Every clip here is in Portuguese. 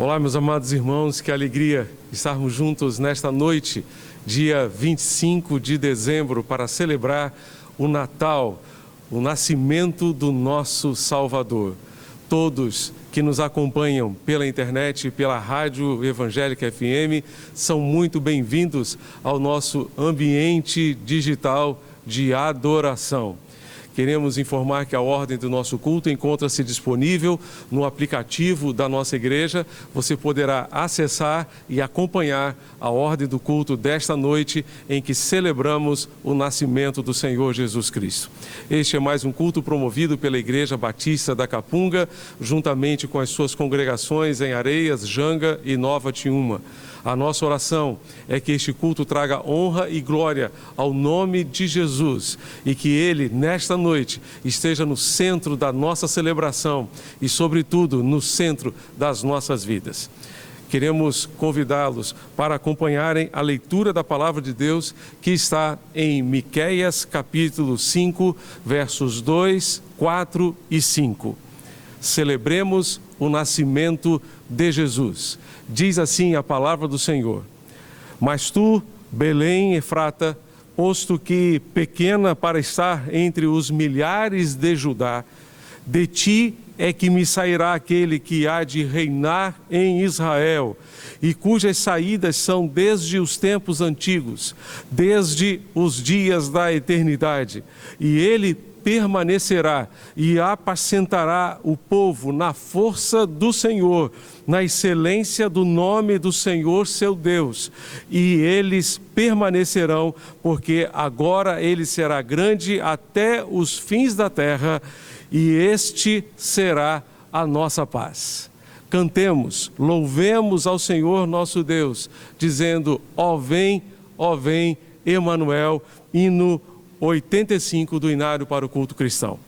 Olá, meus amados irmãos, que alegria estarmos juntos nesta noite, dia 25 de dezembro, para celebrar o Natal, o nascimento do nosso Salvador. Todos que nos acompanham pela internet, pela Rádio Evangélica FM, são muito bem-vindos ao nosso ambiente digital de adoração. Queremos informar que a ordem do nosso culto encontra-se disponível no aplicativo da nossa igreja. Você poderá acessar e acompanhar a ordem do culto desta noite em que celebramos o nascimento do Senhor Jesus Cristo. Este é mais um culto promovido pela Igreja Batista da Capunga, juntamente com as suas congregações em Areias, Janga e Nova Tiúma. A nossa oração é que este culto traga honra e glória ao nome de Jesus e que Ele, nesta noite, esteja no centro da nossa celebração e, sobretudo, no centro das nossas vidas. Queremos convidá-los para acompanharem a leitura da Palavra de Deus que está em Miqueias, capítulo 5, versos 2, 4 e 5. Celebremos o nascimento de Jesus. Diz assim a palavra do Senhor: Mas tu, Belém Efrata, posto que pequena para estar entre os milhares de Judá, de ti é que me sairá aquele que há de reinar em Israel, e cujas saídas são desde os tempos antigos, desde os dias da eternidade. E ele permanecerá e apacentará o povo na força do Senhor, na excelência do nome do Senhor seu Deus. E eles permanecerão, porque agora ele será grande até os fins da terra, e este será a nossa paz. Cantemos, louvemos ao Senhor nosso Deus, dizendo: ó vem, Emanuel, hino 85 do Inário para o Culto Cristão.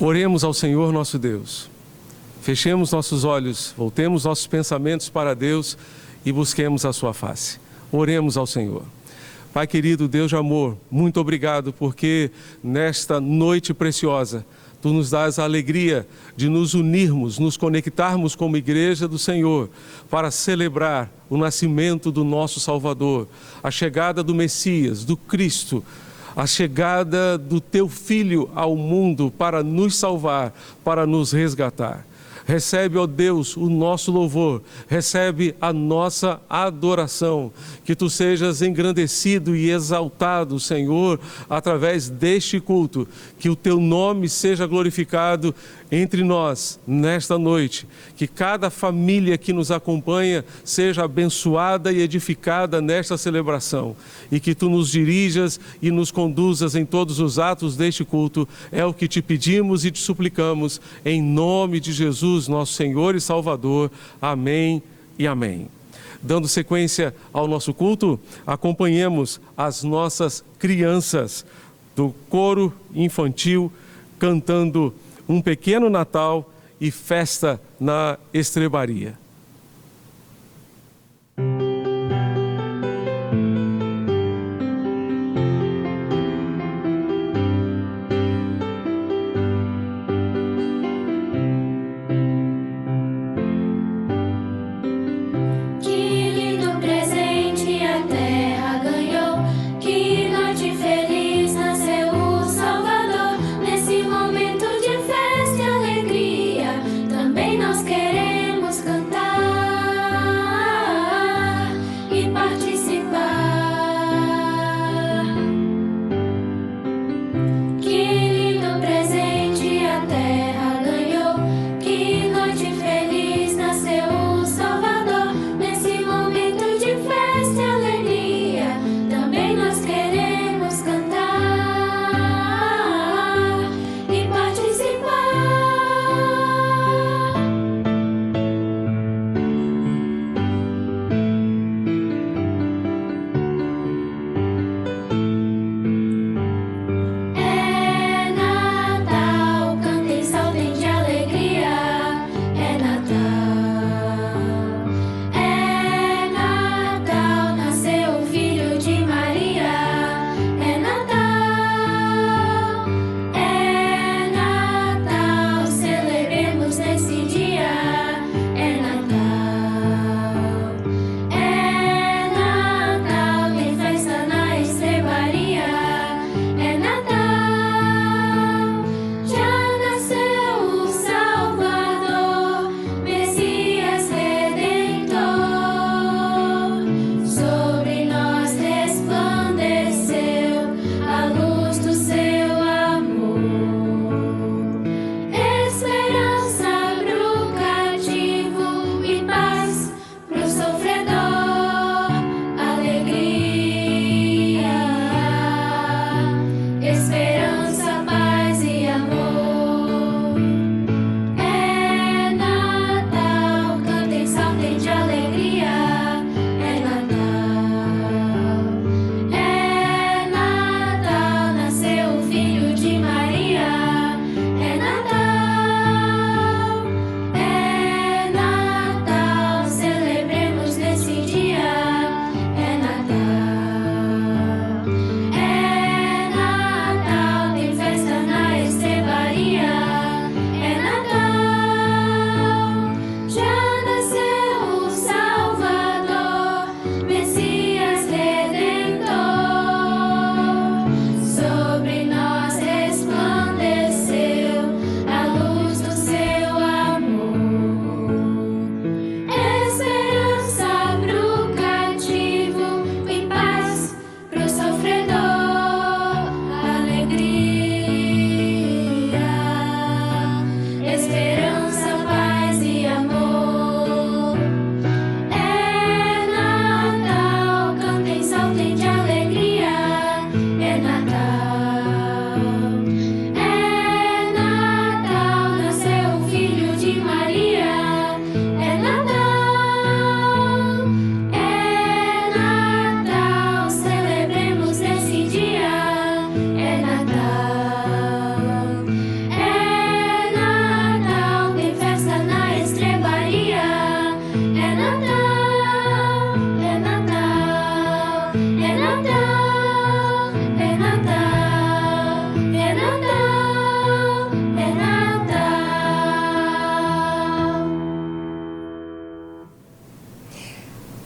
Oremos ao Senhor nosso Deus. Fechemos nossos olhos, voltemos nossos pensamentos para Deus e busquemos a sua face. Oremos ao Senhor. Pai querido, Deus de amor, muito obrigado porque nesta noite preciosa Tu nos dás a alegria de nos unirmos, nos conectarmos como igreja do Senhor para celebrar o nascimento do nosso Salvador, a chegada do Messias, do Cristo, a chegada do Teu Filho ao mundo para nos salvar, para nos resgatar. Recebe, ó Deus, o nosso louvor, recebe a nossa adoração, que Tu sejas engrandecido e exaltado, Senhor, através deste culto, que o Teu nome seja glorificado entre nós nesta noite, que cada família que nos acompanha seja abençoada e edificada nesta celebração e que Tu nos dirijas e nos conduzas em todos os atos deste culto, é o que Te pedimos e Te suplicamos, em nome de Jesus, nosso Senhor e Salvador. Amém e amém. Dando sequência ao nosso culto, acompanhemos as nossas crianças do coro infantil cantando Um Pequeno Natal e Festa na Estrebaria. Já nasceu o Salvador.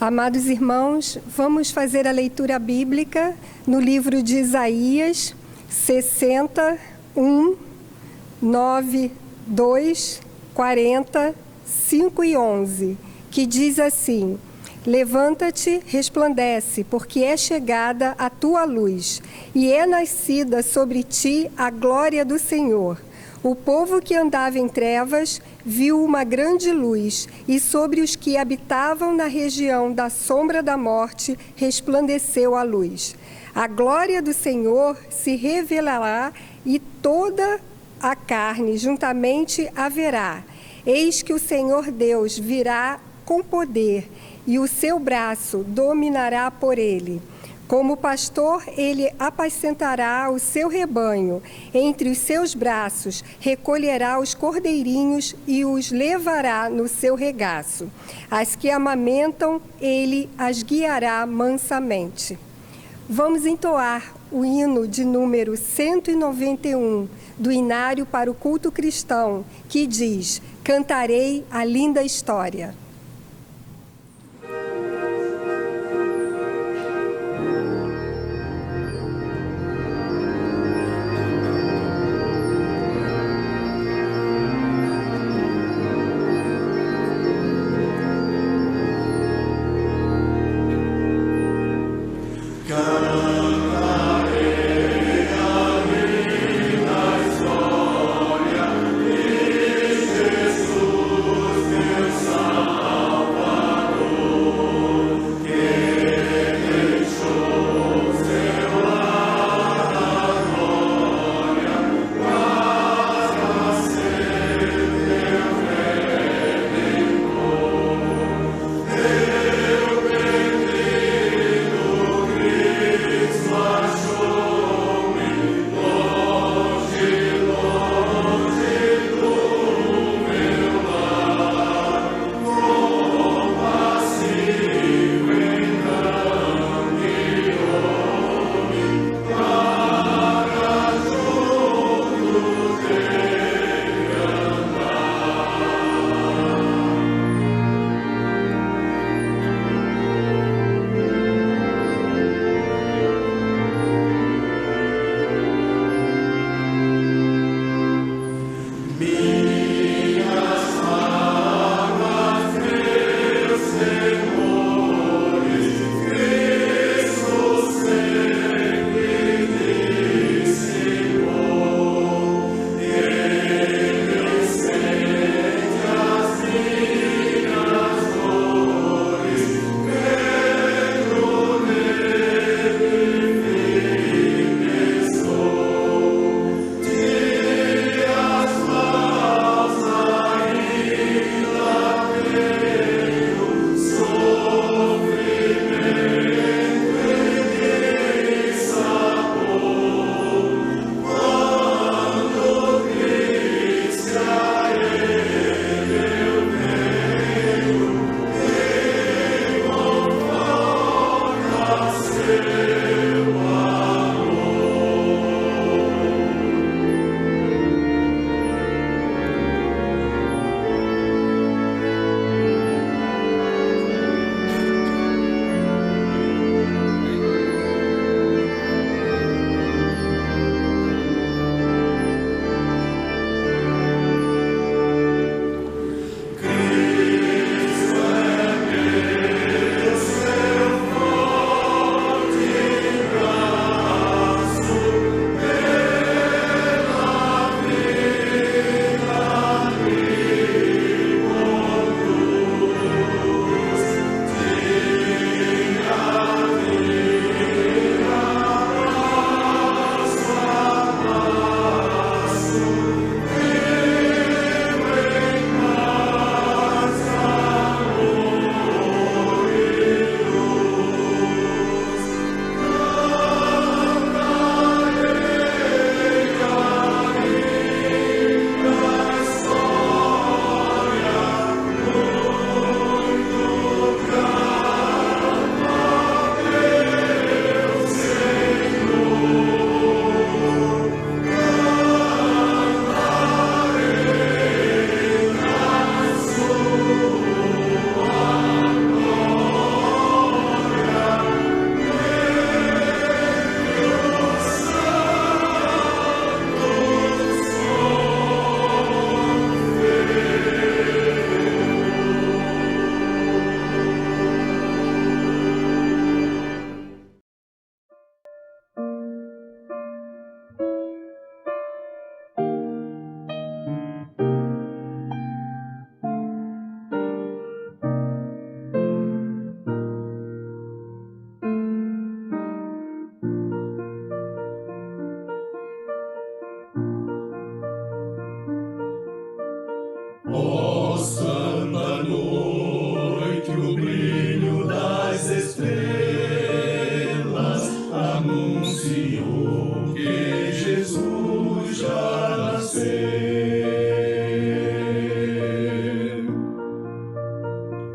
Amados irmãos, vamos fazer a leitura bíblica no livro de Isaías 61, 9, 2, 40, 5 e 11, que diz assim: Levanta-te, resplandece, porque é chegada a tua luz, e é nascida sobre ti a glória do Senhor. O povo que andava em trevas viu uma grande luz, e sobre os que habitavam na região da sombra da morte resplandeceu a luz. A glória do Senhor se revelará, e toda a carne juntamente a verá. Eis que o Senhor Deus virá com poder, e o seu braço dominará por ele. Como pastor, ele apacentará o seu rebanho. Entre os seus braços recolherá os cordeirinhos e os levará no seu regaço. As que amamentam, ele as guiará mansamente. Vamos entoar o hino de número 191 do Inário para o Culto Cristão, que diz: Cantarei a linda história. Song.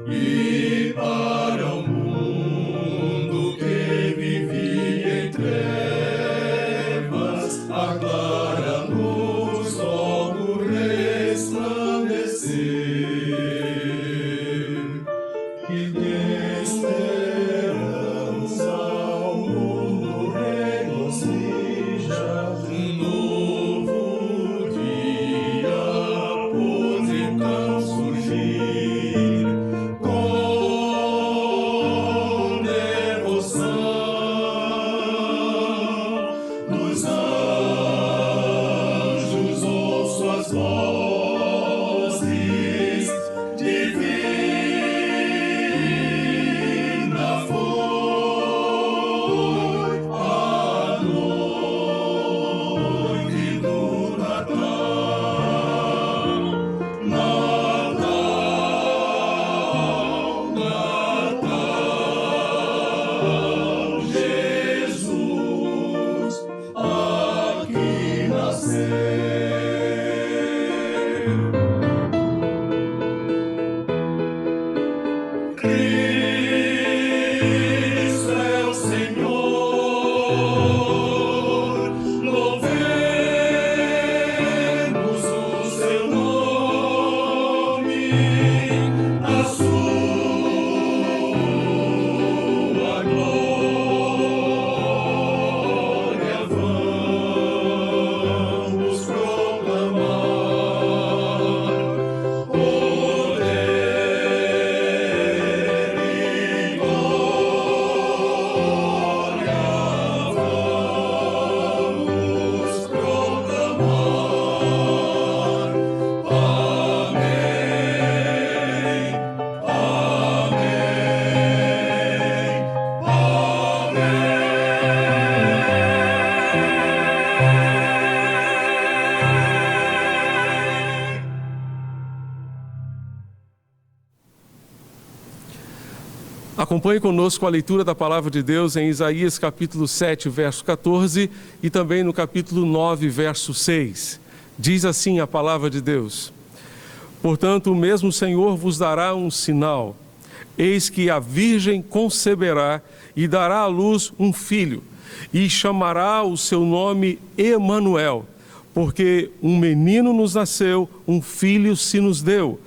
e para o mundo que vivia em trevas, a clara luz logo resplandecer. E de esperança ao mundo regozija, um novo dia pôs então surgir, com devoção dos anjos ouço as vozes divina foi a noite do Natal, Natal, Natal, Jesus aqui nasceu. Cristo é o Senhor, louvemos o seu nome, a sua glória vamos proclamar. Poder e glória vamos proclamar. Amém, amém, amém. Acompanhe conosco a leitura da Palavra de Deus em Isaías capítulo 7, verso 14 e também no capítulo 9, verso 6. Diz assim a Palavra de Deus: Portanto, o mesmo Senhor vos dará um sinal. Eis que a Virgem conceberá e dará à luz um filho, e chamará o seu nome Emanuel, porque um menino nos nasceu, um filho se nos deu,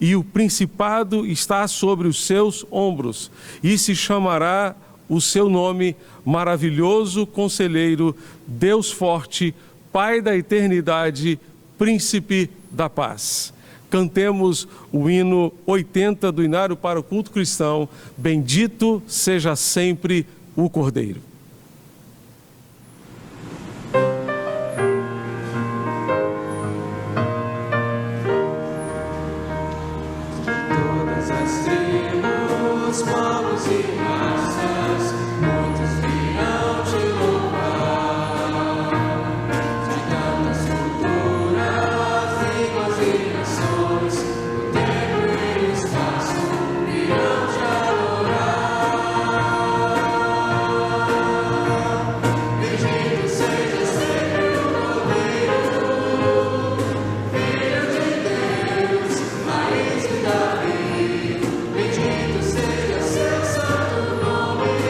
e o principado está sobre os seus ombros, e se chamará o seu nome Maravilhoso Conselheiro, Deus Forte, Pai da Eternidade, Príncipe da Paz. Cantemos o hino 80 do Inário para o Culto Cristão, Bendito seja sempre o Cordeiro. Todas as tribos, povos e raças, muitos virão te louvar. De tantas culturas, línguas e nações, o tempo e o espaço virão te adorar. Bendito seja sempre o Cordeiro, Filho de Deus, Raiz de Davi. Bendito seja seu santo nome.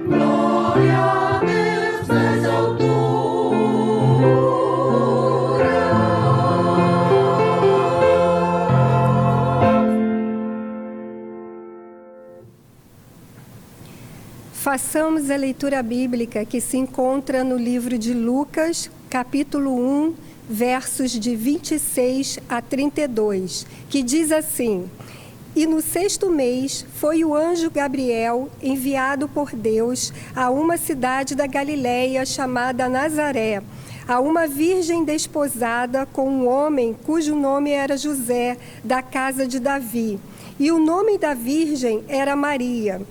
Glória a Deus nas alturas. Façamos a leitura bíblica que se encontra no livro de Lucas, capítulo 1, versos de 26 a 32, que diz assim: E no 6º mês foi o anjo Gabriel enviado por Deus a uma cidade da Galileia chamada Nazaré, a uma virgem desposada com um homem cujo nome era José, da casa de Davi. E o nome da virgem era Maria.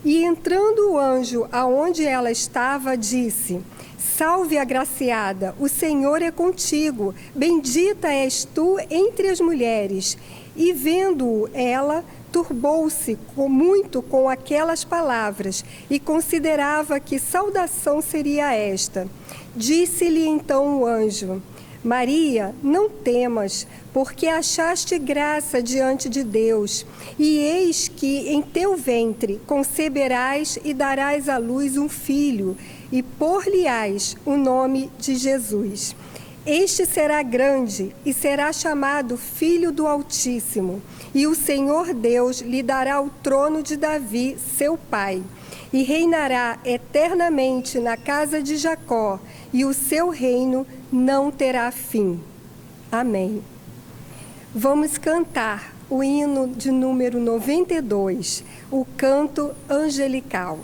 E entrando o anjo aonde ela estava, disse: Salve, agraciada, o Senhor é contigo, bendita és tu entre as mulheres. E vendo-o ela, turbou-se muito com aquelas palavras e considerava que saudação seria esta. Disse-lhe então o anjo: Maria, não temas, porque achaste graça diante de Deus. E eis que em teu ventre conceberás e darás à luz um filho, e por-lhe-ás o nome de Jesus. Este será grande e será chamado Filho do Altíssimo, e o Senhor Deus lhe dará o trono de Davi, seu pai, e reinará eternamente na casa de Jacó, e o seu reino não terá fim. Amém. Vamos cantar o hino de número 92, o canto angelical.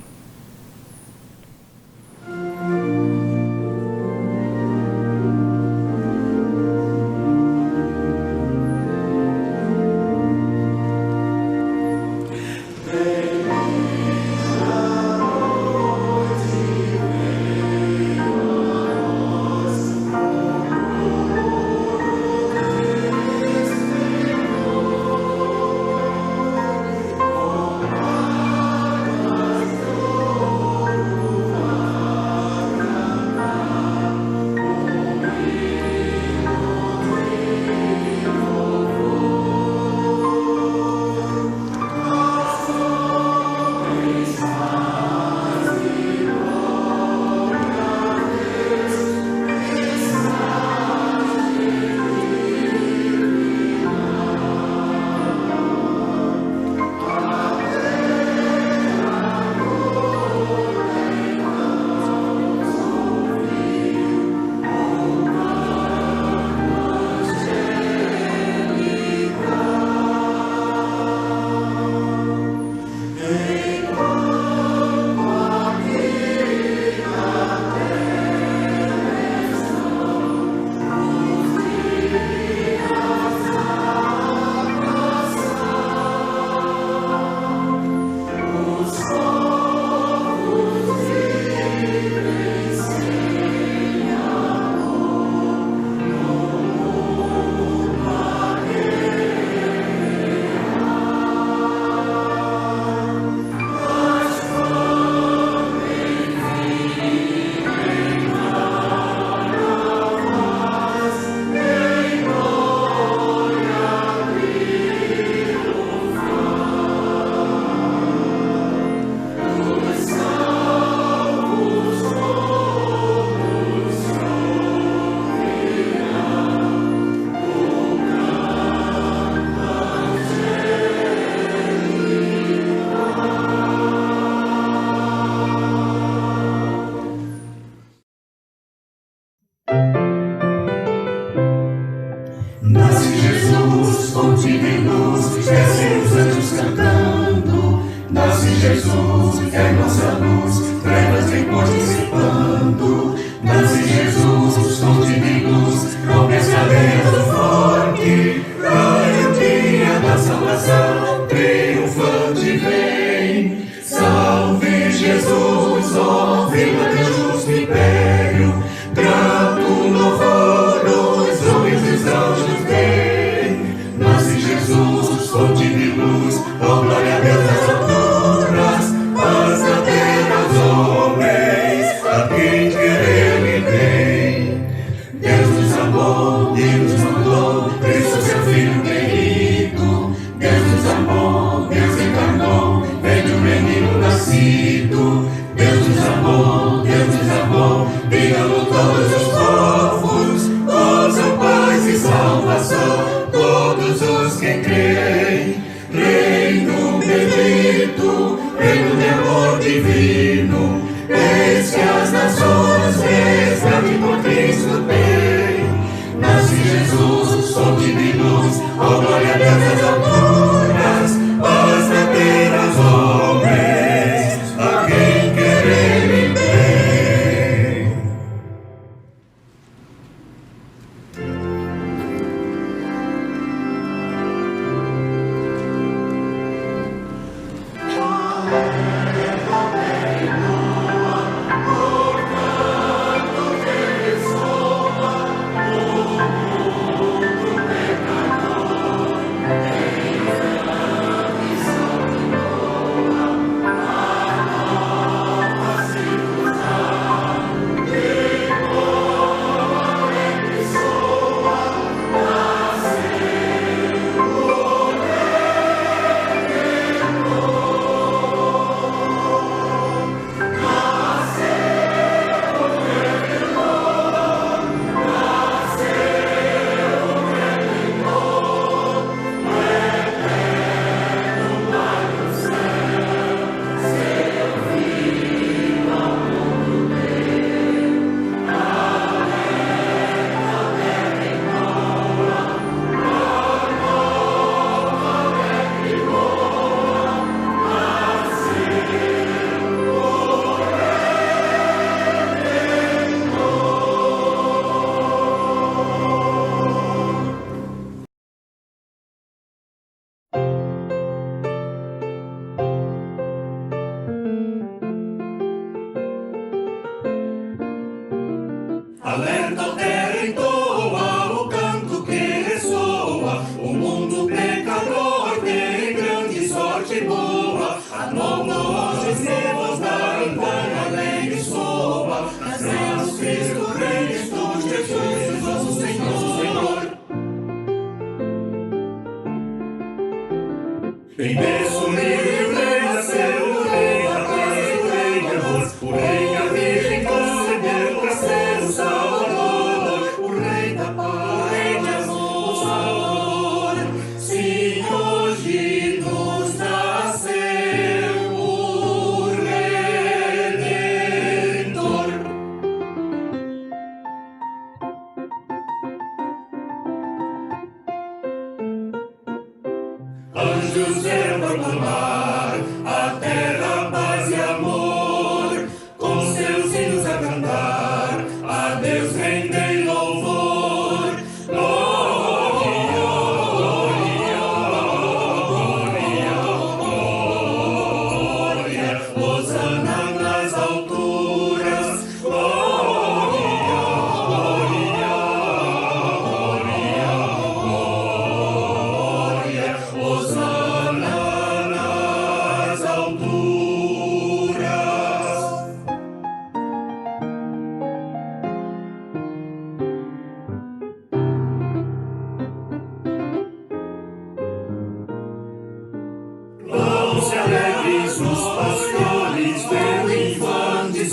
Deus encarnou, veio o menino nascido.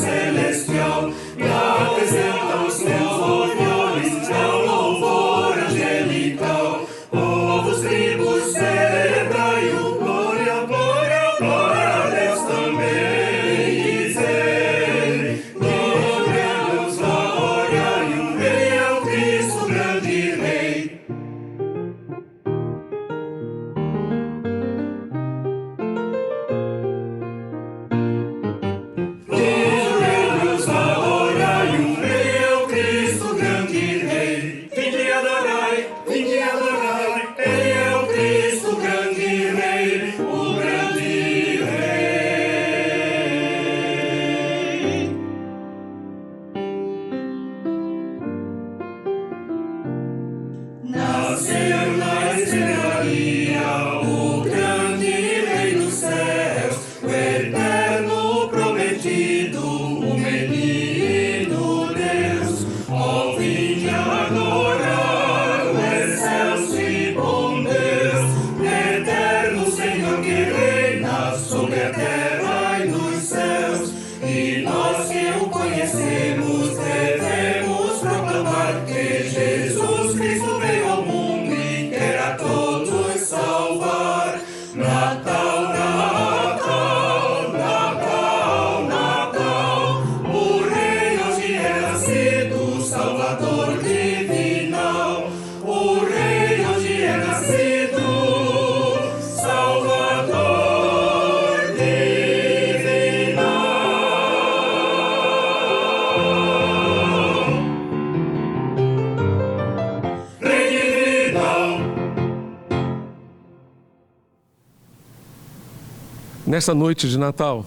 celestial, que apresenta os seus louvores ao louvor angelical. Povos, tribos, celebrai-o, glória, glória, glória a Deus também. Dizei, glórias, glória, e o Rei é o Cristo, grande Rei. Glórias, glória, e o Rei é o Cristo, grande Rei. Vinde adorai, Ele é o Cristo, grande Rei, o grande Rei. Nasceu na estrebaria o grande Rei dos céus, o eterno prometido, o menino Deus. Ó, vinde adorar o excelso e bom Deus, eterno Senhor que reina sobre a terra e nos céus. E nós que o conhecemos devemos proclamar que Jesus Cristo veio ao mundo e quer a todos salvar. Natal, Natal, Natal, Natal, o Rei hoje é nascido, Salvador divinal. O Rei hoje é nascido, Salvador divinal. Rei divinal. Nesta noite de Natal,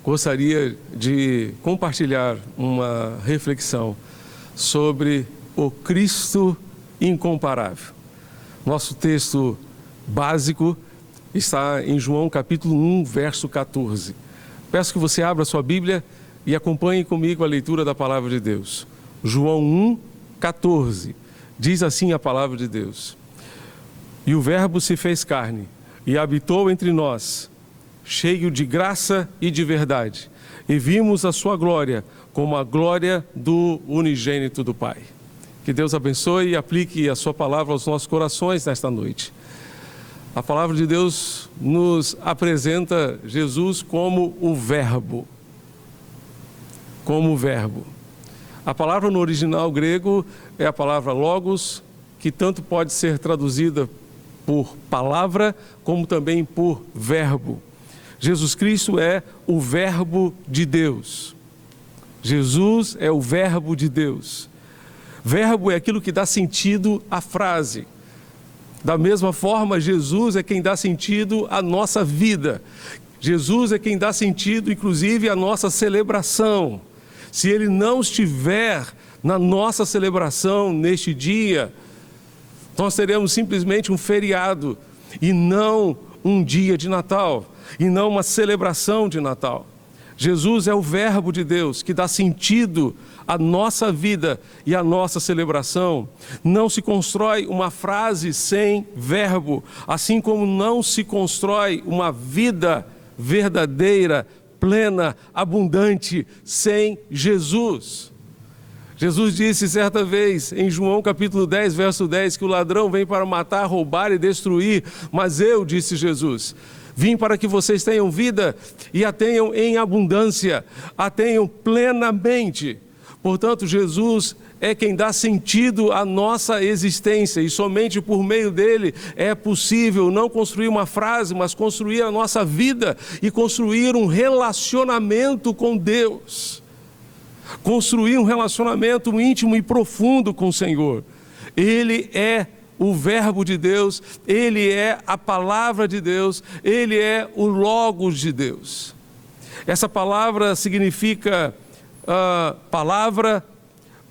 gostaria de compartilhar uma reflexão sobre o Cristo incomparável. Nosso texto básico está em João capítulo 1, verso 14. Peço que você abra sua Bíblia e acompanhe comigo a leitura da palavra de Deus. João 1, 14. Diz assim a palavra de Deus: E o Verbo se fez carne e habitou entre nós, cheio de graça e de verdade, e vimos a sua glória como a glória do unigênito do Pai. Que Deus abençoe e aplique a sua palavra aos nossos corações nesta noite. A palavra de Deus nos apresenta Jesus como o Verbo. Como o Verbo. A palavra no original grego é a palavra logos, que tanto pode ser traduzida por palavra, como também por verbo. Jesus Cristo é o Verbo de Deus. Jesus é o Verbo de Deus. Verbo é aquilo que dá sentido à frase. Da mesma forma, Jesus é quem dá sentido à nossa vida. Jesus é quem dá sentido, inclusive, à nossa celebração. Se Ele não estiver na nossa celebração neste dia, nós teremos simplesmente um feriado e não um dia de Natal, e não uma celebração de Natal. Jesus é o Verbo de Deus que dá sentido à nossa vida e à nossa celebração. Não se constrói uma frase sem verbo, assim como não se constrói uma vida verdadeira, plena, abundante, sem Jesus. Jesus disse certa vez, em João capítulo 10, verso 10, que o ladrão vem para matar, roubar e destruir, mas eu, disse Jesus, vim para que vocês tenham vida e a tenham em abundância, a tenham plenamente. Portanto, Jesus é quem dá sentido à nossa existência e somente por meio dele é possível não construir uma frase, mas construir a nossa vida e construir um relacionamento com Deus. Construir um relacionamento íntimo e profundo com o Senhor. Ele é o Verbo de Deus, Ele é a Palavra de Deus, Ele é o Logos de Deus. Essa palavra significa palavra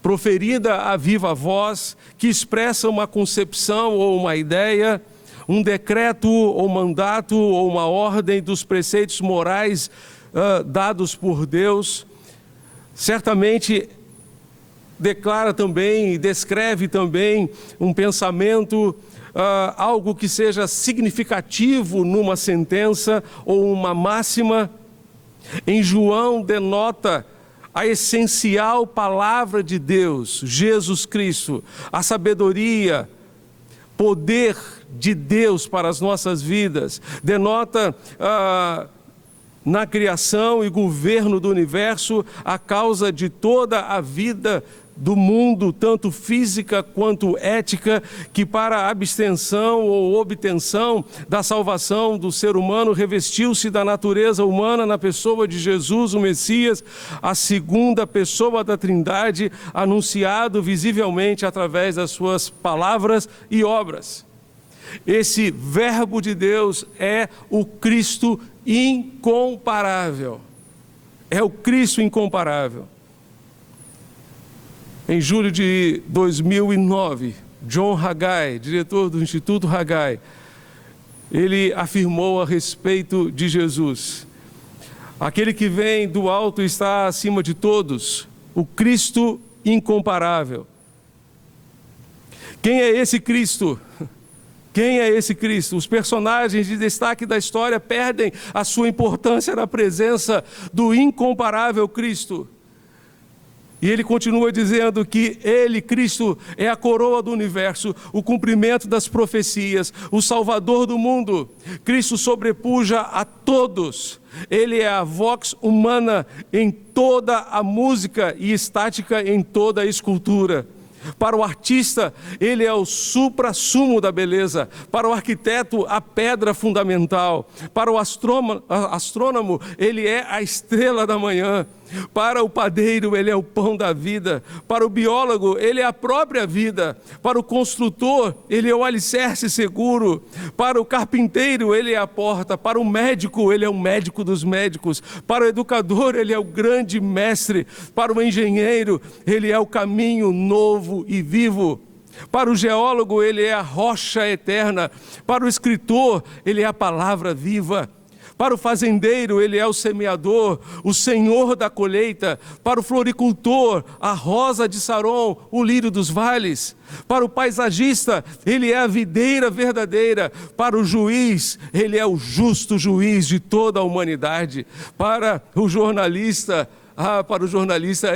proferida a viva voz, que expressa uma concepção ou uma ideia, um decreto ou mandato ou uma ordem dos preceitos morais dados por Deus. Certamente declara também e descreve também um pensamento, algo que seja significativo numa sentença ou uma máxima. Em João denota a essencial palavra de Deus, Jesus Cristo, a sabedoria, poder de Deus para as nossas vidas, denota na criação e governo do universo a causa de toda a vida do mundo, tanto física quanto ética, que para a abstenção ou obtenção da salvação do ser humano revestiu-se da natureza humana na pessoa de Jesus, o Messias, a segunda pessoa da Trindade, anunciado visivelmente através das suas palavras e obras. Esse Verbo de Deus é o Cristo incomparável. É o Cristo incomparável. Em julho de 2009, John Haggai, diretor do Instituto Haggai, ele afirmou a respeito de Jesus: aquele que vem do alto está acima de todos, o Cristo incomparável. Quem é esse Cristo? Quem é esse Cristo? Os personagens de destaque da história perdem a sua importância na presença do incomparável Cristo. E ele continua dizendo que ele, Cristo, é a coroa do universo, o cumprimento das profecias, o Salvador do mundo. Cristo sobrepuja a todos. Ele é a vox humana em toda a música e estática em toda a escultura. Para o artista, ele é o suprassumo da beleza. Para o arquiteto, a pedra fundamental. Para o astrônomo, ele é a estrela da manhã. Para o padeiro, ele é o pão da vida. Para o biólogo, ele é a própria vida. Para o construtor, ele é o alicerce seguro. Para o carpinteiro, ele é a porta. Para o médico, ele é o médico dos médicos. Para o educador, ele é o grande mestre. Para o engenheiro, ele é o caminho novo e vivo. Para o geólogo, ele é a rocha eterna. Para o escritor, ele é a palavra viva. Para o fazendeiro, ele é o semeador, o senhor da colheita. Para o floricultor, a rosa de Saron, o lírio dos vales. Para o paisagista, ele é a videira verdadeira. Para o juiz, ele é o justo juiz de toda a humanidade. Para o jornalista,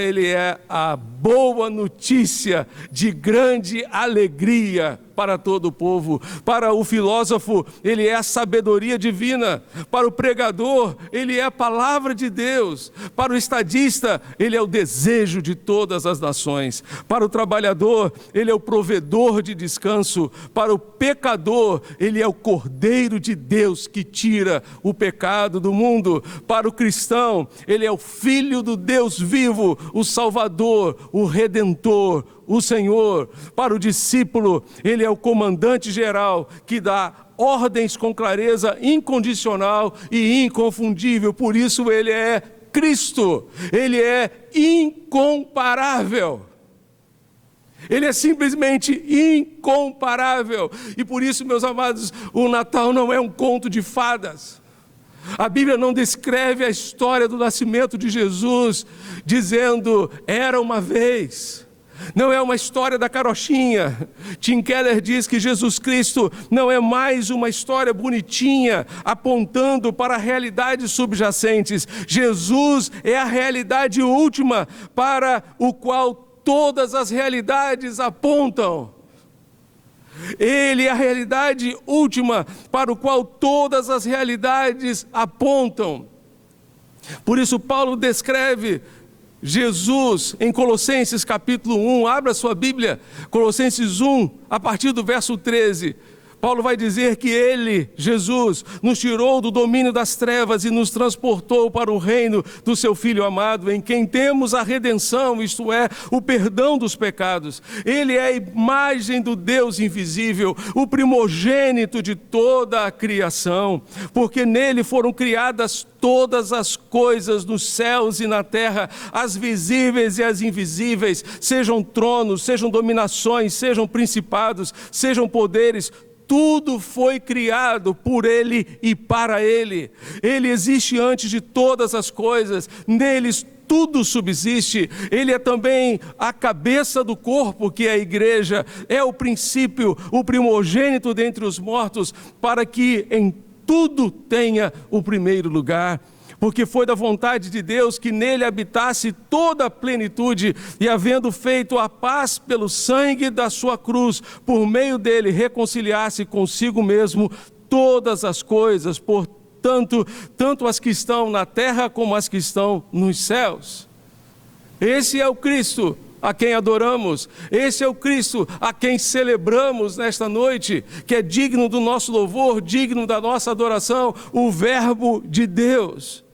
ele é a boa notícia de grande alegria para todo o povo. Para o filósofo, ele é a sabedoria divina. Para o pregador, ele é a palavra de Deus. Para o estadista, ele é o desejo de todas as nações. Para o trabalhador, ele é o provedor de descanso. Para o pecador, ele é o Cordeiro de Deus que tira o pecado do mundo. Para o cristão, ele é o Filho do Deus vivo, o Salvador, o Redentor, o Senhor. Para o discípulo, ele é o comandante geral que dá ordens com clareza incondicional e inconfundível. Por isso ele é Cristo, ele é incomparável. Ele é simplesmente incomparável. E por isso, meus amados, o Natal não é um conto de fadas. A Bíblia não descreve a história do nascimento de Jesus dizendo, era uma vez. Não é uma história da carochinha. Tim Keller diz que Jesus Cristo não é mais uma história bonitinha, apontando para realidades subjacentes. Jesus é a realidade última para o qual todas as realidades apontam. Ele é a realidade última para o qual todas as realidades apontam. Por isso Paulo descreve Jesus em Colossenses capítulo 1, abra sua Bíblia, Colossenses 1, a partir do verso 13. Paulo vai dizer que ele, Jesus, nos tirou do domínio das trevas e nos transportou para o reino do seu Filho amado, em quem temos a redenção, isto é, o perdão dos pecados. Ele é a imagem do Deus invisível, o primogênito de toda a criação, porque nele foram criadas todas as coisas nos céus e na terra, as visíveis e as invisíveis, sejam tronos, sejam dominações, sejam principados, sejam poderes. Tudo foi criado por Ele e para Ele. Ele existe antes de todas as coisas, neles tudo subsiste. Ele é também a cabeça do corpo, que é a igreja, é o princípio, o primogênito dentre os mortos, para que em tudo tenha o primeiro lugar. porque foi da vontade de Deus que nele habitasse toda a plenitude, e havendo feito a paz pelo sangue da sua cruz, por meio dele reconciliasse consigo mesmo todas as coisas, portanto, tanto as que estão na terra como as que estão nos céus. Esse é o Cristo a quem adoramos, esse é o Cristo a quem celebramos nesta noite, que é digno do nosso louvor, digno da nossa adoração, o Verbo de Deus.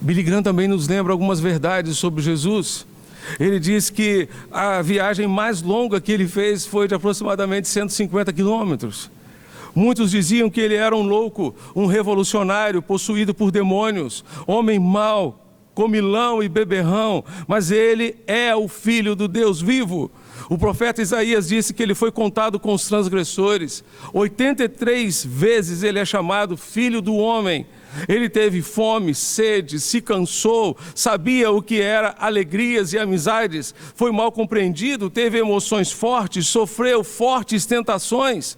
Billy Graham também nos lembra algumas verdades sobre Jesus. Ele diz que a viagem mais longa que ele fez foi de aproximadamente 150 quilômetros. Muitos diziam que ele era um louco, um revolucionário, possuído por demônios, homem mau, comilão e beberrão, mas ele é o Filho do Deus vivo. O profeta Isaías disse que ele foi contado com os transgressores. 83 vezes ele é chamado Filho do Homem. Ele teve fome, sede, se cansou, sabia o que era alegrias e amizades, foi mal compreendido, teve emoções fortes, sofreu fortes tentações,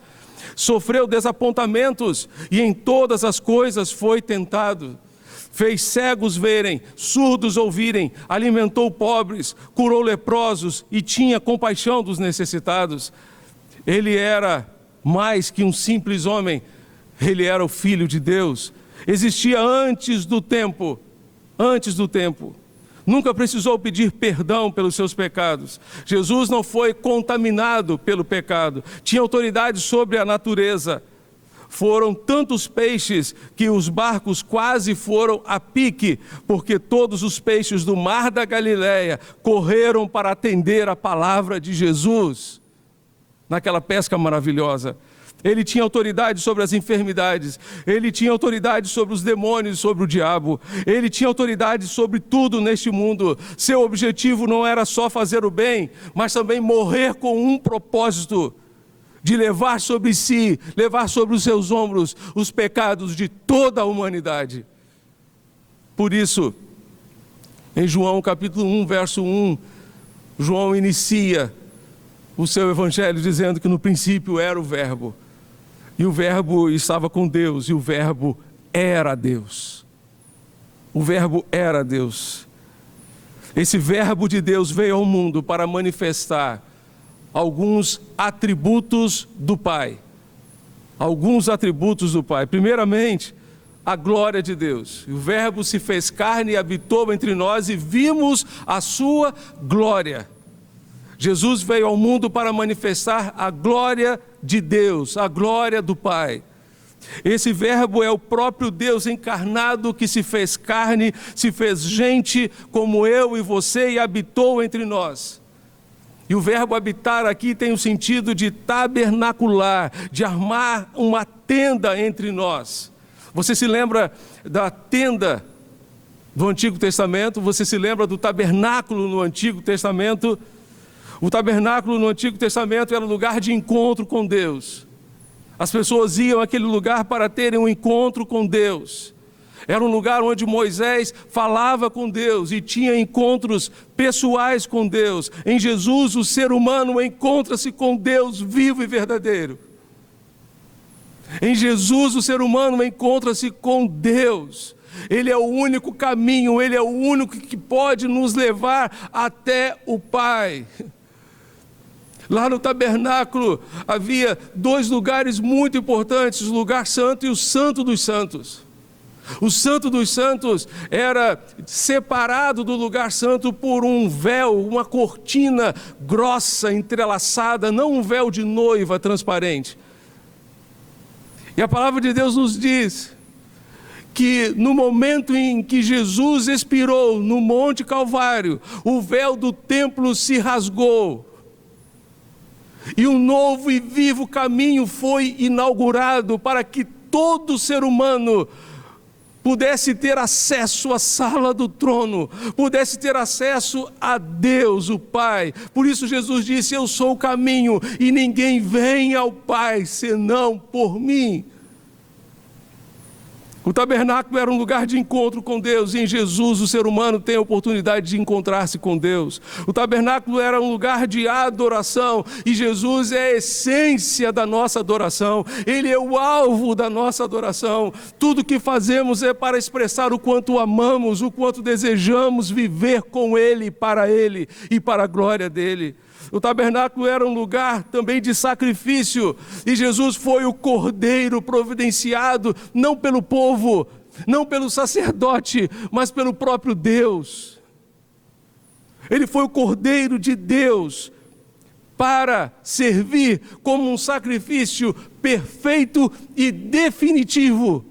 sofreu desapontamentos e em todas as coisas foi tentado. Fez cegos verem, surdos ouvirem, alimentou pobres, curou leprosos e tinha compaixão dos necessitados. Ele era mais que um simples homem, ele era o Filho de Deus. Existia antes do tempo, nunca precisou pedir perdão pelos seus pecados. Jesus não foi contaminado pelo pecado, tinha autoridade sobre a natureza. Foram tantos peixes que os barcos quase foram a pique, porque todos os peixes do mar da Galileia correram para atender a palavra de Jesus, naquela pesca maravilhosa. Ele tinha autoridade sobre as enfermidades, ele tinha autoridade sobre os demônios, sobre o diabo, ele tinha autoridade sobre tudo neste mundo. Seu objetivo não era só fazer o bem, mas também morrer com um propósito, de levar sobre si, levar sobre os seus ombros os pecados de toda a humanidade. Por isso, em João capítulo 1, verso 1, João inicia o seu evangelho dizendo que no princípio era o Verbo, e o Verbo estava com Deus, e o Verbo era Deus. O Verbo era Deus. Esse Verbo de Deus veio ao mundo para manifestar alguns atributos do Pai. Alguns atributos do Pai. Primeiramente, a glória de Deus. O Verbo se fez carne e habitou entre nós e vimos a sua glória. Jesus veio ao mundo para manifestar a glória de Deus, a glória do Pai. Esse Verbo é o próprio Deus encarnado que se fez carne, se fez gente como eu e você e habitou entre nós. E o verbo habitar aqui tem o sentido de tabernacular, de armar uma tenda entre nós. Você se lembra da tenda do Antigo Testamento? Você se lembra do tabernáculo no Antigo Testamento? O tabernáculo no Antigo Testamento era um lugar de encontro com Deus. As pessoas iam àquele lugar para terem um encontro com Deus. Era um lugar onde Moisés falava com Deus e tinha encontros pessoais com Deus. Em Jesus, o ser humano encontra-se com Deus vivo e verdadeiro. Em Jesus, o ser humano encontra-se com Deus. Ele é o único caminho, Ele é o único que pode nos levar até o Pai. Lá no tabernáculo havia dois lugares muito importantes, o lugar santo e o santo dos santos. O santo dos santos era separado do lugar santo por um véu, uma cortina grossa, entrelaçada, não um véu de noiva transparente. E a palavra de Deus nos diz que no momento em que Jesus expirou no Monte Calvário, o véu do templo se rasgou. E um novo e vivo caminho foi inaugurado para que todo ser humano pudesse ter acesso à sala do trono, pudesse ter acesso a Deus, o Pai. Por isso Jesus disse: eu sou o caminho e ninguém vem ao Pai senão por mim. O tabernáculo era um lugar de encontro com Deus, e em Jesus o ser humano tem a oportunidade de encontrar-se com Deus. O tabernáculo era um lugar de adoração, e Jesus é a essência da nossa adoração. Ele é o alvo da nossa adoração. Tudo que fazemos é para expressar o quanto amamos, o quanto desejamos viver com Ele e para a glória dEle. O tabernáculo era um lugar também de sacrifício, e Jesus foi o cordeiro providenciado, não pelo povo, não pelo sacerdote, mas pelo próprio Deus. Ele foi o cordeiro de Deus para servir como um sacrifício perfeito e definitivo.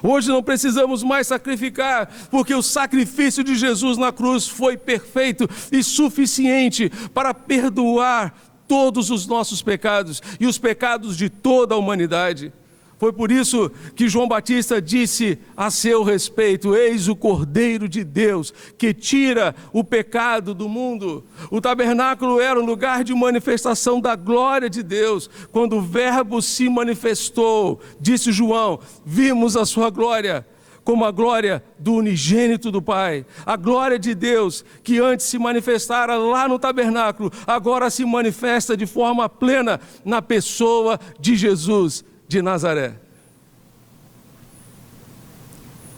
Hoje não precisamos mais sacrificar, porque o sacrifício de Jesus na cruz foi perfeito e suficiente para perdoar todos os nossos pecados e os pecados de toda a humanidade. Foi por isso que João Batista disse a seu respeito: eis o Cordeiro de Deus que tira o pecado do mundo. O tabernáculo era um lugar de manifestação da glória de Deus. Quando o Verbo se manifestou, disse João, vimos a sua glória, como a glória do unigênito do Pai. A glória de Deus, que antes se manifestara lá no tabernáculo, agora se manifesta de forma plena na pessoa de Jesus de Nazaré.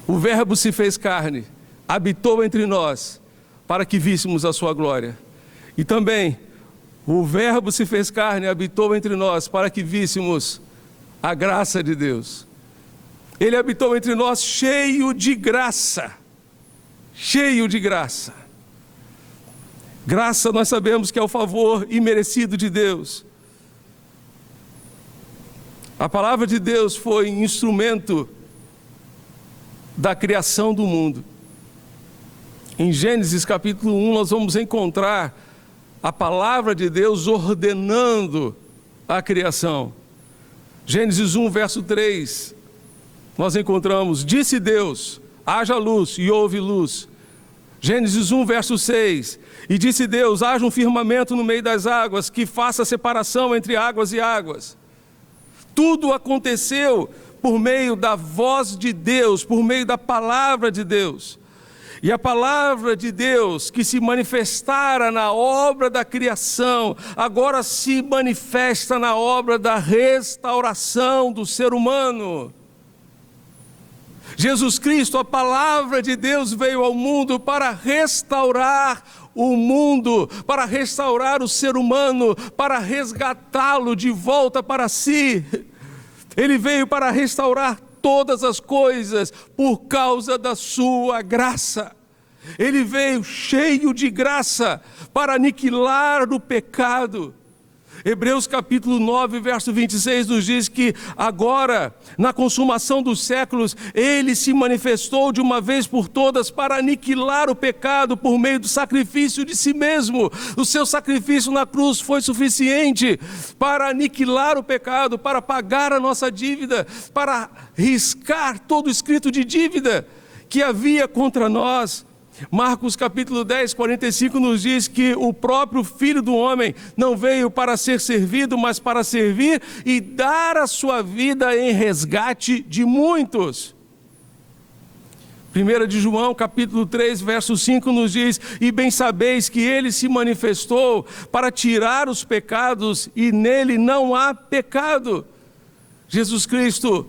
O Verbo se fez carne, habitou entre nós, para que víssemos a sua glória. E também, o Verbo se fez carne, habitou entre nós, para que víssemos a graça de Deus. Ele habitou entre nós cheio de graça. Cheio de graça. Graça nós sabemos que é o favor imerecido de Deus. A palavra de Deus foi instrumento da criação do mundo. Em Gênesis capítulo 1 nós vamos encontrar a palavra de Deus ordenando a criação. Gênesis 1 verso 3, nós encontramos: disse Deus, haja luz, e houve luz. Gênesis 1 verso 6, e disse Deus, haja um firmamento no meio das águas, que faça separação entre águas e águas. Tudo aconteceu por meio da voz de Deus, por meio da palavra de Deus. E a palavra de Deus, que se manifestara na obra da criação, agora se manifesta na obra da restauração do ser humano. Jesus Cristo, a palavra de Deus, veio ao mundo para restaurar o mundo, para restaurar o ser humano, para resgatá-lo de volta para si. Ele veio para restaurar todas as coisas por causa da sua graça. Ele veio cheio de graça para aniquilar o pecado. Hebreus capítulo 9, verso 26 nos diz que agora, na consumação dos séculos, Ele se manifestou de uma vez por todas para aniquilar o pecado por meio do sacrifício de si mesmo. O seu sacrifício na cruz foi suficiente para aniquilar o pecado, para pagar a nossa dívida, para riscar todo o escrito de dívida que havia contra nós. Marcos capítulo 10, 45 nos diz que o próprio Filho do Homem não veio para ser servido, mas para servir e dar a sua vida em resgate de muitos. 1 de João capítulo 3, verso 5 nos diz: e bem sabeis que Ele se manifestou para tirar os pecados, e nele não há pecado. Jesus Cristo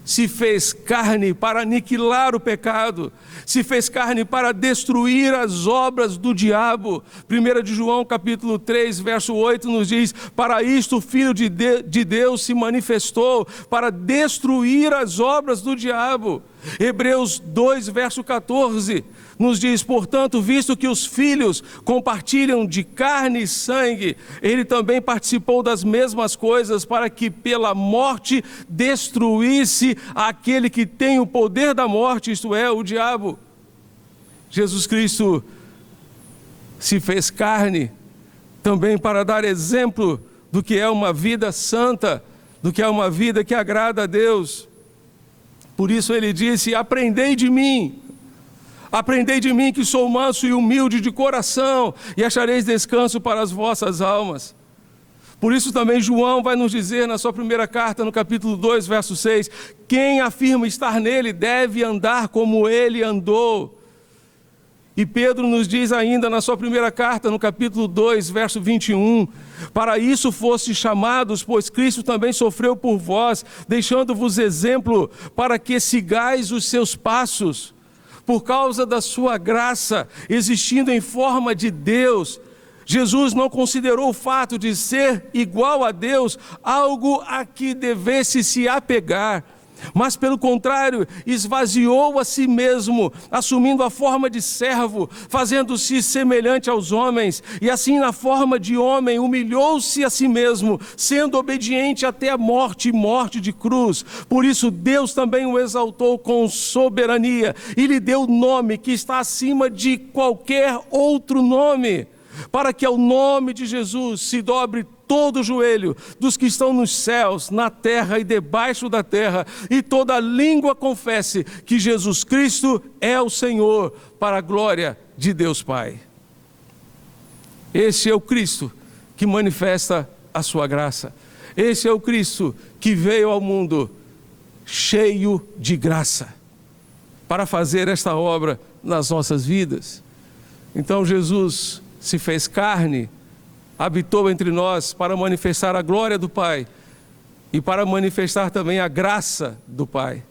se fez carne para aniquilar o pecado, se fez carne para destruir as obras do diabo. 1 de João capítulo 3, verso 8 nos diz: para isto o Filho de Deus se manifestou, para destruir as obras do diabo. Hebreus 2, verso 14 nos diz: portanto, visto que os filhos compartilham de carne e sangue, Ele também participou das mesmas coisas, para que pela morte destruísse aquele que tem o poder da morte, isto é, o diabo. Jesus Cristo se fez carne também para dar exemplo do que é uma vida santa, do que é uma vida que agrada a Deus. Por isso Ele disse: aprendei de mim que sou manso e humilde de coração, e achareis descanso para as vossas almas. Por isso também João vai nos dizer na sua primeira carta, no capítulo 2, verso 6, quem afirma estar nele deve andar como ele andou. E Pedro nos diz ainda na sua primeira carta, no capítulo 2, verso 21, para isso fostes chamados, pois Cristo também sofreu por vós, deixando-vos exemplo para que sigais os seus passos. Por causa da sua graça, existindo em forma de Deus, Jesus não considerou o fato de ser igual a Deus algo a que devesse se apegar, mas pelo contrário, esvaziou a si mesmo, assumindo a forma de servo, fazendo-se semelhante aos homens, e assim na forma de homem humilhou-se a si mesmo, sendo obediente até a morte e morte de cruz. Por isso Deus também o exaltou com soberania e lhe deu o nome que está acima de qualquer outro nome, para que ao nome de Jesus se dobre todo o joelho dos que estão nos céus, na terra e debaixo da terra, e toda língua confesse que Jesus Cristo é o Senhor, para a glória de Deus Pai. Esse é o Cristo que manifesta a sua graça. Esse é o Cristo que veio ao mundo cheio de graça, para fazer esta obra nas nossas vidas. Então Jesus se fez carne, habitou entre nós para manifestar a glória do Pai e para manifestar também a graça do Pai.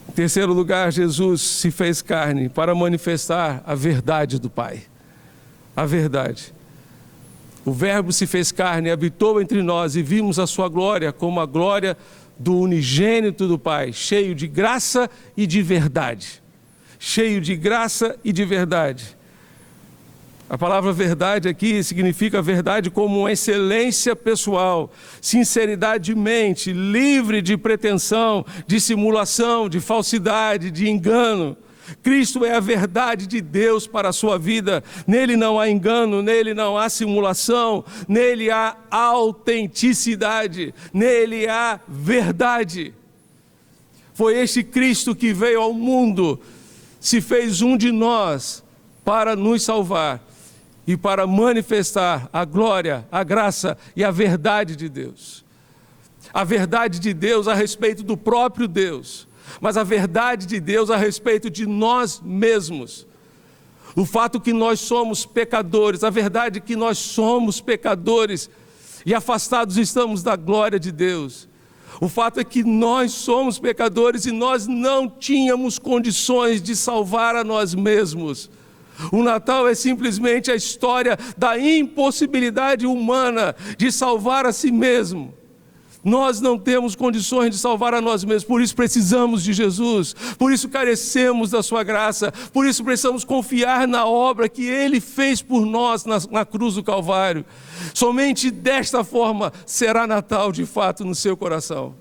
Em terceiro lugar, Jesus se fez carne para manifestar a verdade do Pai. A verdade. O Verbo se fez carne, habitou entre nós e vimos a sua glória como a glória do unigênito do Pai, cheio de graça e de verdade. Cheio de graça e de verdade. A palavra verdade aqui significa verdade como uma excelência pessoal, sinceridade de mente, livre de pretensão, de simulação, de falsidade, de engano. Cristo é a verdade de Deus para a sua vida. Nele não há engano, nele não há simulação, nele há autenticidade, nele há verdade. Foi este Cristo que veio ao mundo, se fez um de nós para nos salvar e para manifestar a glória, a graça e a verdade de Deus. A verdade de Deus a respeito do próprio Deus, mas a verdade de Deus a respeito de nós mesmos. O fato que nós somos pecadores, a verdade que nós somos pecadores e afastados estamos da glória de Deus. O fato é que nós somos pecadores e nós não tínhamos condições de salvar a nós mesmos. O Natal é simplesmente a história da impossibilidade humana de salvar a si mesmo. Nós não temos condições de salvar a nós mesmos, por isso precisamos de Jesus, por isso carecemos da sua graça, por isso precisamos confiar na obra que Ele fez por nós na cruz do Calvário. Somente desta forma será Natal de fato no seu coração.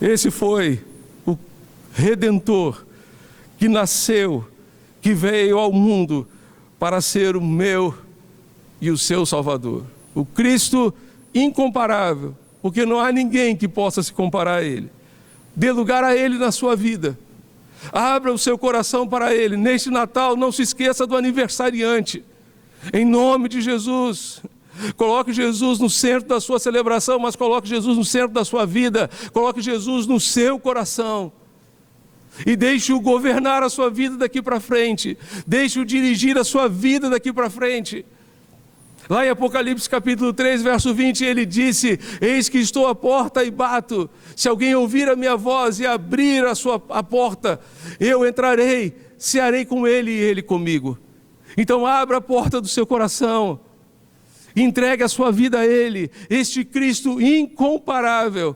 Esse foi o Redentor que nasceu, que veio ao mundo para ser o meu e o seu Salvador. O Cristo incomparável, porque não há ninguém que possa se comparar a Ele. Dê lugar a Ele na sua vida. Abra o seu coração para Ele. Neste Natal, não se esqueça do aniversariante. Em nome de Jesus. Coloque Jesus no centro da sua celebração, mas coloque Jesus no centro da sua vida. Coloque Jesus no seu coração. E deixe-o governar a sua vida daqui para frente. Deixe-o dirigir a sua vida daqui para frente. Lá em Apocalipse capítulo 3, verso 20, ele disse: eis que estou à porta e bato. Se alguém ouvir a minha voz e abrir a porta, eu entrarei, cearei com ele e ele comigo. Então abra a porta do seu coração, entregue a sua vida a Ele. Este Cristo incomparável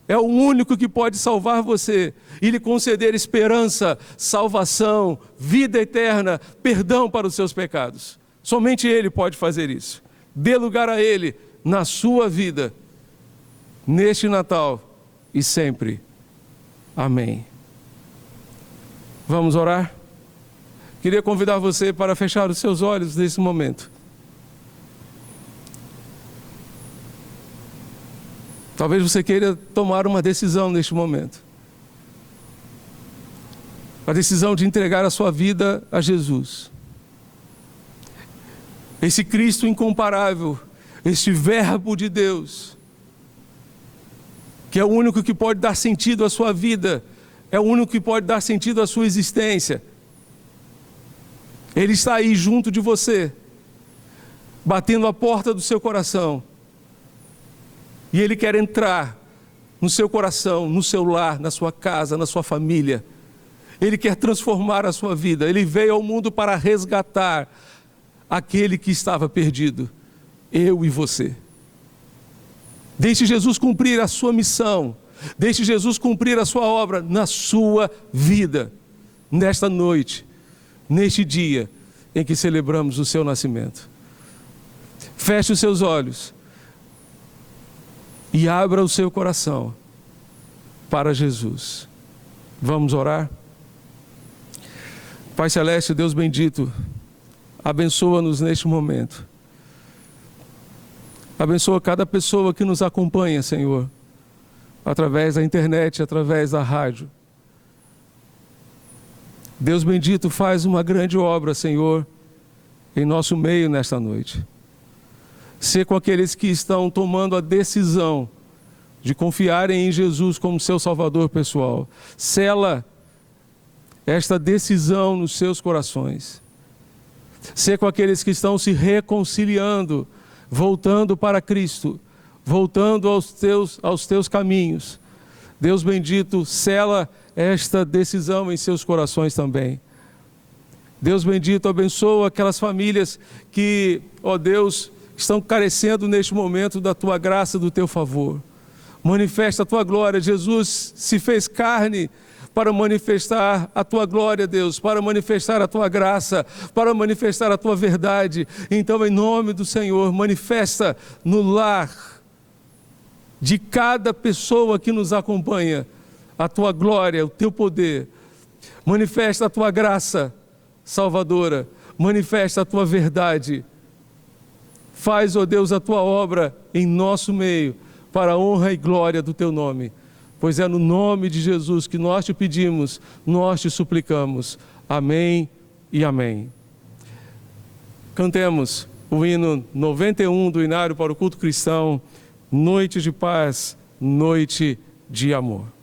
é o único que pode salvar você e lhe conceder esperança, salvação, vida eterna, perdão para os seus pecados. Somente Ele pode fazer isso. Dê lugar a Ele na sua vida, neste Natal e sempre. Amém. Vamos orar? Queria convidar você para fechar os seus olhos nesse momento. Talvez você queira tomar uma decisão neste momento. A decisão de entregar a sua vida a Jesus. esse Cristo incomparável, este Verbo de Deus, que é o único que pode dar sentido à sua vida, é o único que pode dar sentido à sua existência. Ele está aí junto de você, batendo a porta do seu coração. E Ele quer entrar no seu coração, no seu lar, na sua casa, na sua família. Ele quer transformar a sua vida. Ele veio ao mundo para resgatar aquele que estava perdido, eu e você. Deixe Jesus cumprir a sua missão. Deixe Jesus cumprir a sua obra na sua vida, nesta noite, neste dia em que celebramos o seu nascimento. Feche os seus olhos e abra o seu coração para Jesus. Vamos orar? Pai Celeste, Deus bendito, abençoa-nos neste momento. Abençoa cada pessoa que nos acompanha, Senhor, através da internet, através da rádio. Deus bendito, faz uma grande obra, Senhor, em nosso meio nesta noite. Sê com aqueles que estão tomando a decisão de confiarem em Jesus como seu Salvador pessoal. Sela esta decisão nos seus corações. Sê com aqueles que estão se reconciliando, voltando para Cristo, voltando aos teus caminhos. Deus bendito, sela esta decisão em seus corações também. Deus bendito, abençoa aquelas famílias que, ó Deus, estão carecendo neste momento da tua graça, do teu favor. Manifesta a tua glória. Jesus se fez carne para manifestar a tua glória, Deus, para manifestar a tua graça, para manifestar a tua verdade. Então, em nome do Senhor, manifesta no lar de cada pessoa que nos acompanha a tua glória, o teu poder. Manifesta a tua graça salvadora, manifesta a tua verdade. Faz, ó Deus, a tua obra em nosso meio, para a honra e glória do teu nome. Pois é no nome de Jesus que nós te pedimos, nós te suplicamos. Amém e amém. Cantemos o hino 91 do Inário para o Culto Cristão, Noite de Paz, Noite de Amor.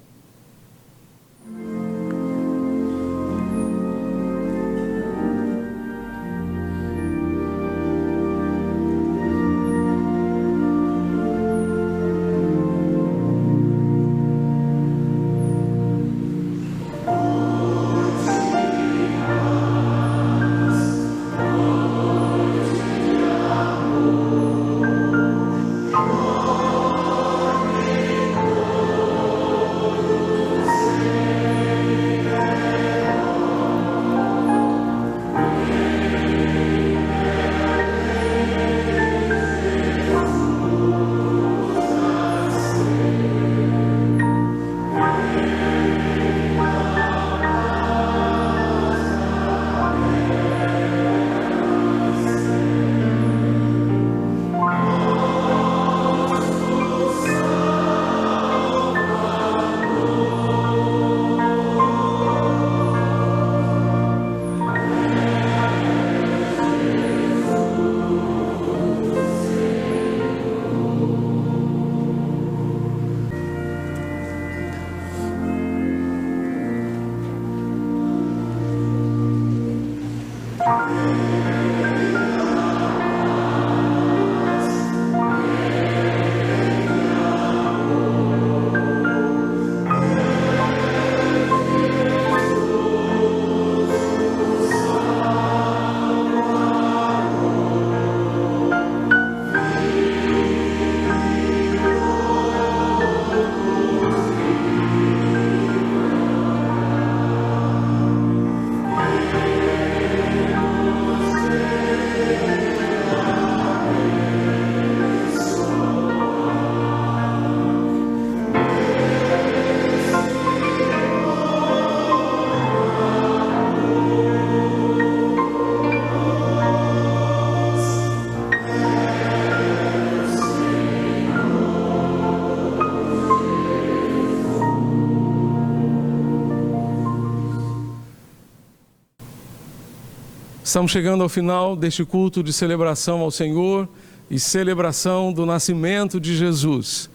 Estamos chegando ao final deste culto de celebração ao Senhor e celebração do nascimento de Jesus.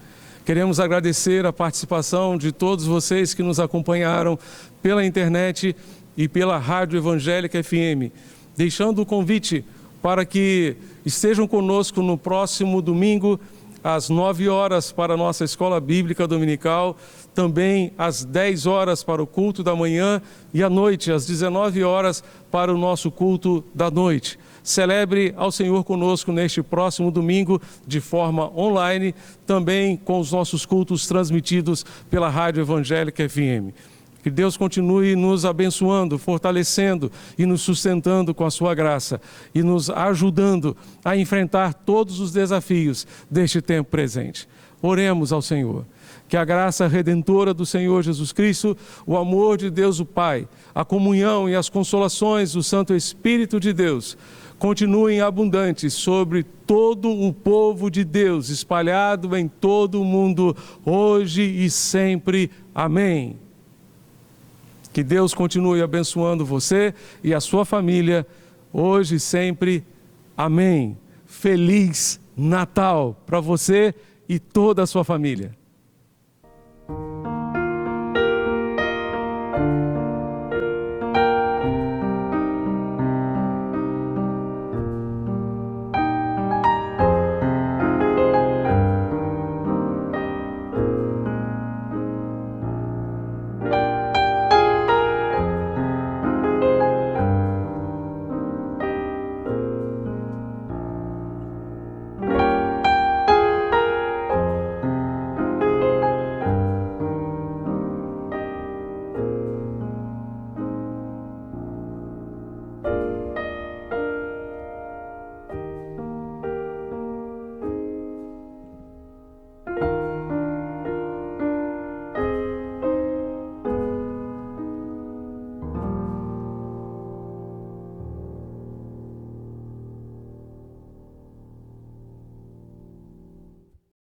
Queremos agradecer a participação de todos vocês que nos acompanharam pela internet e pela Rádio Evangélica FM, deixando o convite para que estejam conosco no próximo domingo, às 9 horas para a nossa Escola Bíblica Dominical, também às 10 horas para o culto da manhã e à noite, às 19 horas, para o nosso culto da noite. Celebre ao Senhor conosco neste próximo domingo de forma online, também com os nossos cultos transmitidos pela Rádio Evangélica FM. Que Deus continue nos abençoando, fortalecendo e nos sustentando com a sua graça e nos ajudando a enfrentar todos os desafios deste tempo presente. Oremos ao Senhor. Que a graça redentora do Senhor Jesus Cristo, o amor de Deus o Pai, a comunhão e as consolações do Santo Espírito de Deus continuem abundantes sobre todo o povo de Deus, espalhado em todo o mundo, hoje e sempre. Amém. Que Deus continue abençoando você e a sua família, hoje e sempre. Amém. Feliz Natal para você e toda a sua família.